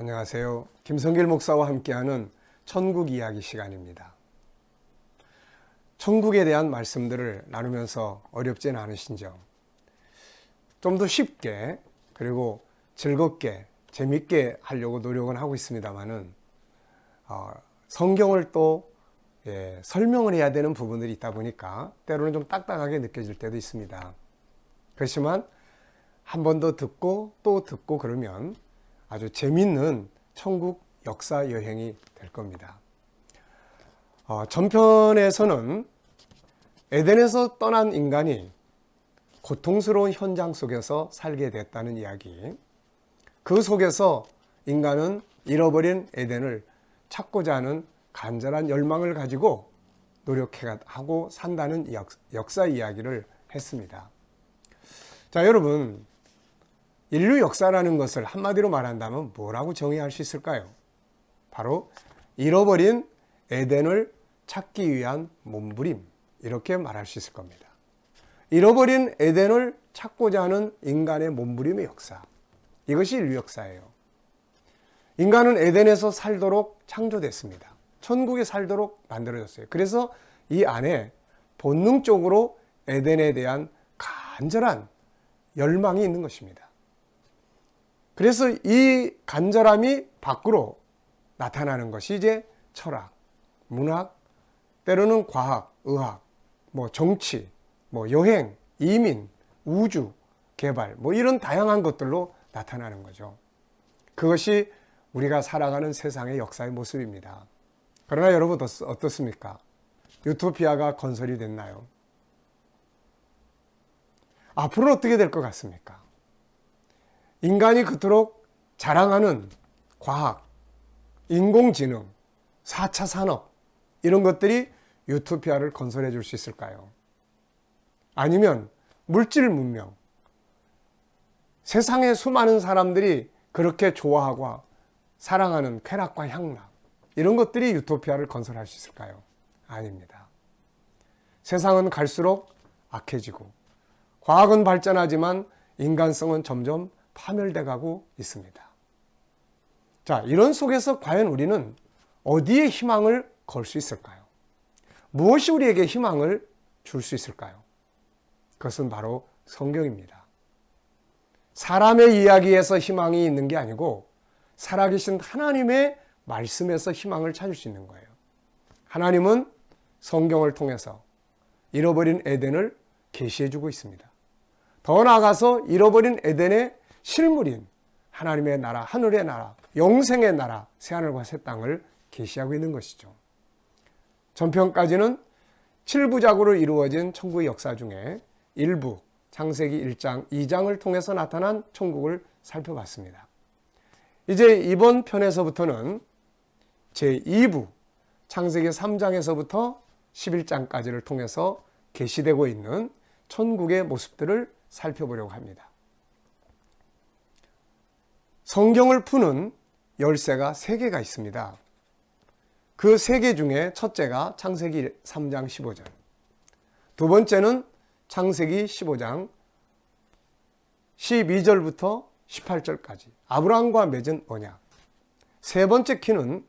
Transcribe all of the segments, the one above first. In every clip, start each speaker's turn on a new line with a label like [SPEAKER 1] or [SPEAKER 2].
[SPEAKER 1] 안녕하세요. 김성길 목사와 함께하는 천국 이야기 시간입니다. 천국에 대한 말씀들을 나누면서 어렵진 않으신죠? 좀 더 쉽게 그리고 즐겁게 재밌게 하려고 노력은 하고 있습니다만은 성경을 또 설명을 해야 되는 부분들이 있다 보니까 때로는 좀 딱딱하게 느껴질 때도 있습니다. 그렇지만 한 번 더 듣고 또 듣고 그러면 아주 재밌는 천국 역사 여행이 될 겁니다. 전편에서는 에덴에서 떠난 인간이 고통스러운 현장 속에서 살게 됐다는 이야기, 그 속에서 인간은 잃어버린 에덴을 찾고자 하는 간절한 열망을 가지고 노력하고 산다는 역사 이야기를 했습니다. 자, 여러분, 인류 역사라는 것을 한마디로 말한다면 뭐라고 정의할 수 있을까요? 바로 잃어버린 에덴을 찾기 위한 몸부림, 이렇게 말할 수 있을 겁니다. 잃어버린 에덴을 찾고자 하는 인간의 몸부림의 역사, 이것이 인류 역사예요. 인간은 에덴에서 살도록 창조됐습니다. 천국에 살도록 만들어졌어요. 그래서 이 안에 본능적으로 에덴에 대한 간절한 열망이 있는 것입니다. 그래서 이 간절함이 밖으로 나타나는 것이 이제 철학, 문학, 때로는 과학, 의학, 정치, 여행, 이민, 우주, 개발, 이런 다양한 것들로 나타나는 거죠. 그것이 우리가 살아가는 세상의 역사의 모습입니다. 그러나 여러분 어떻습니까? 유토피아가 건설이 됐나요? 앞으로는 어떻게 될 것 같습니까? 인간이 그토록 자랑하는 과학, 인공지능, 4차 산업, 이런 것들이 유토피아를 건설해 줄 수 있을까요? 아니면 물질 문명, 세상의 수많은 사람들이 그렇게 좋아하고 사랑하는 쾌락과 향락, 이런 것들이 유토피아를 건설할 수 있을까요? 아닙니다. 세상은 갈수록 악해지고 과학은 발전하지만 인간성은 점점 파멸돼 가고 있습니다. 자, 이런 속에서 과연 우리는 어디에 희망을 걸 수 있을까요? 무엇이 우리에게 희망을 줄 수 있을까요? 그것은 바로 성경입니다. 사람의 이야기에서 희망이 있는 게 아니고 살아계신 하나님의 말씀에서 희망을 찾을 수 있는 거예요. 하나님은 성경을 통해서 잃어버린 에덴을 계시해 주고 있습니다. 더 나아가서 잃어버린 에덴의 실물인 하나님의 나라, 하늘의 나라, 영생의 나라, 새하늘과 새 땅을 계시하고 있는 것이죠. 전편까지는 7부작으로 이루어진 천국의 역사 중에 일부, 창세기 1장, 2장을 통해서 나타난 천국을 살펴봤습니다. 이제 이번 편에서부터는 제2부, 창세기 3장에서부터 11장까지를 통해서 계시되고 있는 천국의 모습들을 살펴보려고 합니다. 성경을 푸는 열쇠가 3개가 있습니다. 그 3개 중에 첫째가 창세기 3장 15절, 두 번째는 창세기 15장 12절부터 18절까지 아브라함과 맺은 언약, 세 번째 키는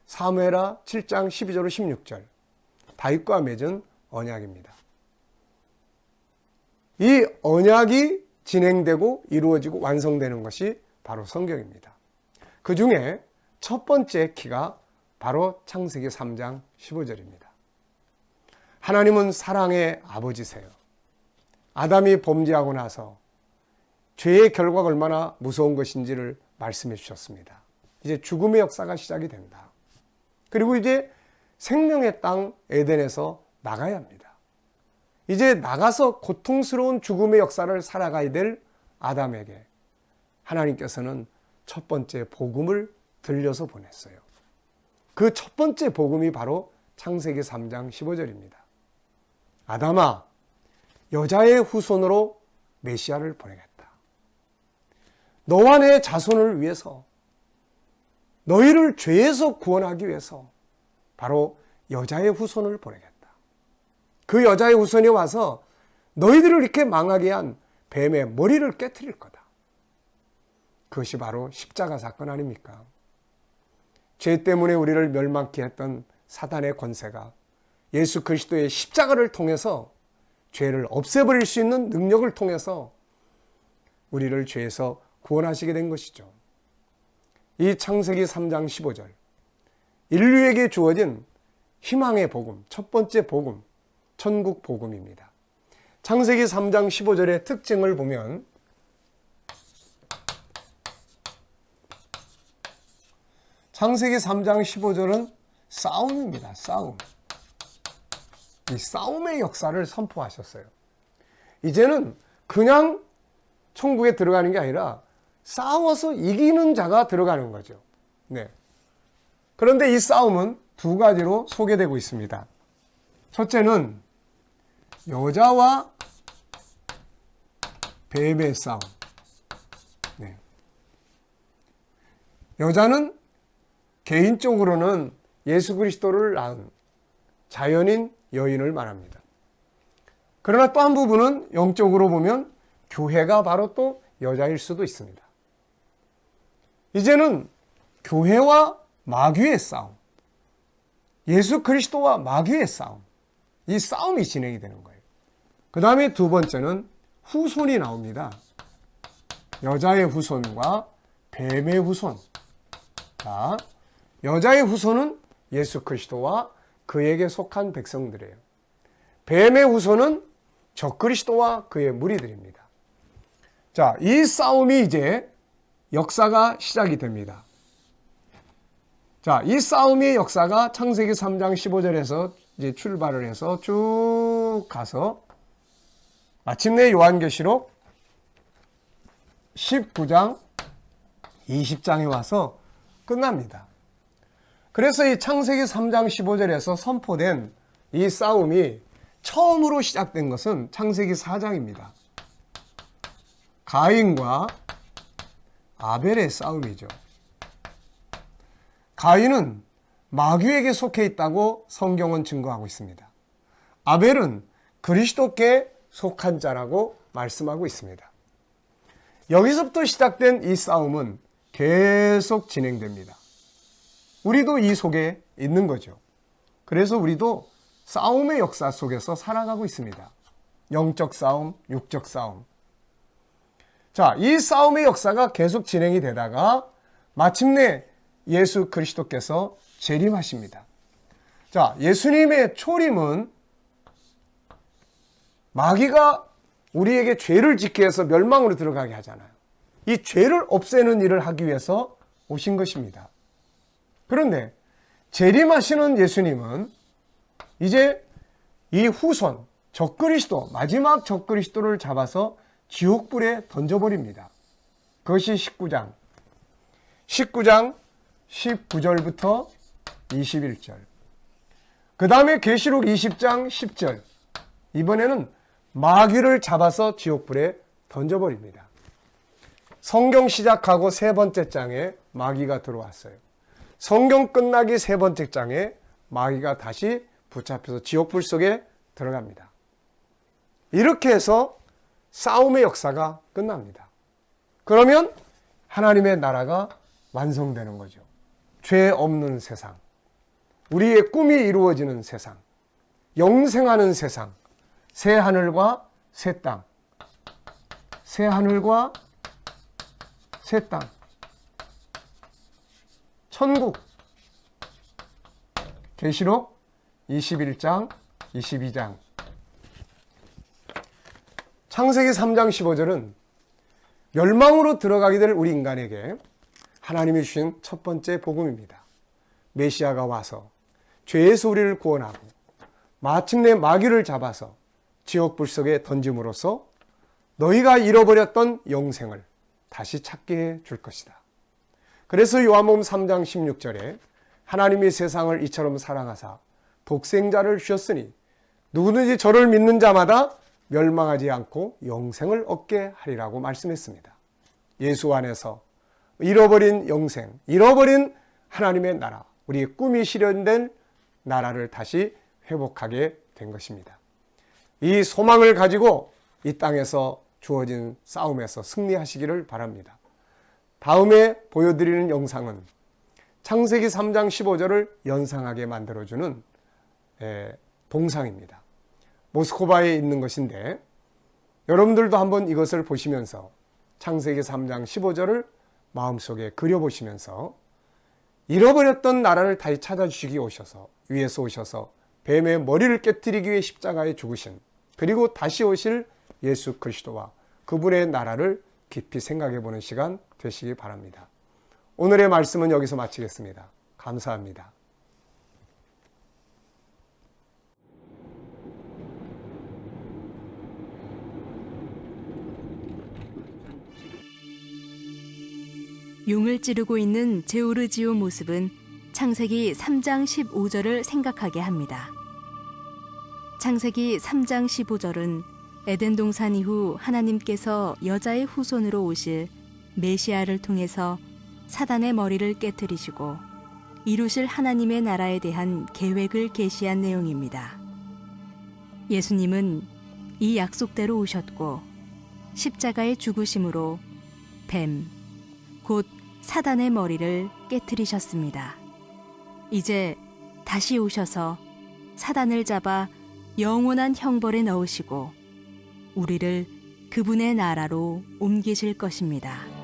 [SPEAKER 1] 사무엘하 7장 12절로 16절 다윗과 맺은 언약입니다. 이 언약이 진행되고 이루어지고 완성되는 것이 바로 성경입니다. 그 중에 첫 번째 키가 바로 창세기 3장 15절입니다. 하나님은 사랑의 아버지세요. 아담이 범죄하고 나서 죄의 결과가 얼마나 무서운 것인지를 말씀해 주셨습니다. 이제 죽음의 역사가 시작이 된다. 그리고 이제 생명의 땅 에덴에서 나가야 합니다. 이제 나가서 고통스러운 죽음의 역사를 살아가야 될 아담에게 하나님께서는 첫 번째 복음을 들려서 보냈어요. 그 첫 번째 복음이 바로 창세기 3장 15절입니다. 아담아, 여자의 후손으로 메시아를 보내겠다. 너와 내 자손을 위해서, 너희를 죄에서 구원하기 위해서 바로 여자의 후손을 보내겠다. 그 여자의 후손이 와서 너희들을 이렇게 망하게 한 뱀의 머리를 깨트릴 거다. 그것이 바로 십자가 사건 아닙니까? 죄 때문에 우리를 멸망케 했던 사단의 권세가 예수 그리스도의 십자가를 통해서 죄를 없애버릴 수 있는 능력을 통해서 우리를 죄에서 구원하시게 된 것이죠. 이 창세기 3장 15절, 인류에게 주어진 희망의 복음, 첫 번째 복음, 천국 복음입니다. 창세기 3장 15절의 특징을 보면 창세기 3장 15절은 싸움입니다. 싸움. 이 싸움의 역사를 선포하셨어요. 이제는 그냥 천국에 들어가는 게 아니라 싸워서 이기는 자가 들어가는 거죠. 네. 그런데 이 싸움은 두 가지로 소개되고 있습니다. 첫째는 여자와 뱀의 싸움. 네. 여자는 개인적으로는 예수 그리스도를 낳은 자연인 여인을 말합니다. 그러나 또 한 부분은 영적으로 보면 교회가 바로 또 여자일 수도 있습니다. 이제는 교회와 마귀의 싸움, 예수 그리스도와 마귀의 싸움, 이 싸움이 진행이 되는 거예요. 그 다음에 두 번째는 후손이 나옵니다. 여자의 후손과 뱀의 후손. 자, 여자의 후손은 예수 그리스도와 그에게 속한 백성들이에요. 뱀의 후손은 적그리스도와 그의 무리들입니다. 자, 이 싸움이 이제 역사가 시작이 됩니다. 자, 이 싸움의 역사가 창세기 3장 15절에서 이제 출발을 해서 쭉 가서 마침내 요한계시록 19장 20장에 와서 끝납니다. 그래서 이 창세기 3장 15절에서 선포된 이 싸움이 처음으로 시작된 것은 창세기 4장입니다. 가인과 아벨의 싸움이죠. 가인은 마귀에게 속해 있다고 성경은 증거하고 있습니다. 아벨은 그리스도께 속한 자라고 말씀하고 있습니다. 여기서부터 시작된 이 싸움은 계속 진행됩니다. 우리도 이 속에 있는 거죠. 그래서 우리도 싸움의 역사 속에서 살아가고 있습니다. 영적 싸움, 육적 싸움. 자, 이 싸움의 역사가 계속 진행이 되다가 마침내 예수 그리스도께서 재림하십니다. 자, 예수님의 초림은 마귀가 우리에게 죄를 짓게 해서 멸망으로 들어가게 하잖아요. 이 죄를 없애는 일을 하기 위해서 오신 것입니다. 그런데 재림하시는 예수님은 이제 이 후손, 적그리스도, 마지막 적그리스도를 잡아서 지옥불에 던져버립니다. 그것이 19장 19절부터 21절. 그 다음에 계시록 20장 10절. 이번에는 마귀를 잡아서 지옥불에 던져버립니다. 성경 시작하고 세 번째 장에 마귀가 들어왔어요. 성경 끝나기 세 번째 장에 마귀가 다시 붙잡혀서 지옥불 속에 들어갑니다. 이렇게 해서 싸움의 역사가 끝납니다. 그러면 하나님의 나라가 완성되는 거죠. 죄 없는 세상, 우리의 꿈이 이루어지는 세상, 영생하는 세상, 새 하늘과 새 땅, 새 하늘과 새 땅, 천국. 계시록 21장, 22장. 창세기 3장 15절은 멸망으로 들어가게 될 우리 인간에게 하나님이 주신 첫 번째 복음입니다. 메시아가 와서 죄에서 우리를 구원하고 마침내 마귀를 잡아서 지옥불 속에 던짐으로써 너희가 잃어버렸던 영생을 다시 찾게 해 줄 것이다. 그래서 요한복음 3장 16절에 하나님이 세상을 이처럼 사랑하사 독생자를 주셨으니 누구든지 저를 믿는 자마다 멸망하지 않고 영생을 얻게 하리라고 말씀했습니다. 예수 안에서 잃어버린 영생, 잃어버린 하나님의 나라, 우리의 꿈이 실현된 나라를 다시 회복하게 된 것입니다. 이 소망을 가지고 이 땅에서 주어진 싸움에서 승리하시기를 바랍니다. 다음에 보여드리는 영상은 창세기 3장 15절을 연상하게 만들어주는 동상입니다. 모스크바에 있는 것인데 여러분들도 한번 이것을 보시면서 창세기 3장 15절을 마음속에 그려보시면서 잃어버렸던 나라를 다시 찾아주시기 위해서 오셔서 뱀의 머리를 깨뜨리기 위해 십자가에 죽으신, 그리고 다시 오실 예수 그리스도와 그분의 나라를 깊이 생각해 보는 시간 되시기 바랍니다. 오늘의 말씀은 여기서 마치겠습니다. 감사합니다.
[SPEAKER 2] 용을 찌르고 있는 제오르지오 모습은 창세기 3장 15절을 생각하게 합니다. 창세기 3장 15절은 에덴 동산 이후 하나님께서 여자의 후손으로 오실 메시아를 통해서 사단의 머리를 깨뜨리시고 이루실 하나님의 나라에 대한 계획을 계시한 내용입니다. 예수님은 이 약속대로 오셨고 십자가의 죽으심으로 뱀, 곧 사단의 머리를 깨뜨리셨습니다. 이제 다시 오셔서 사단을 잡아 영원한 형벌에 넣으시고 우리를 그분의 나라로 옮기실 것입니다.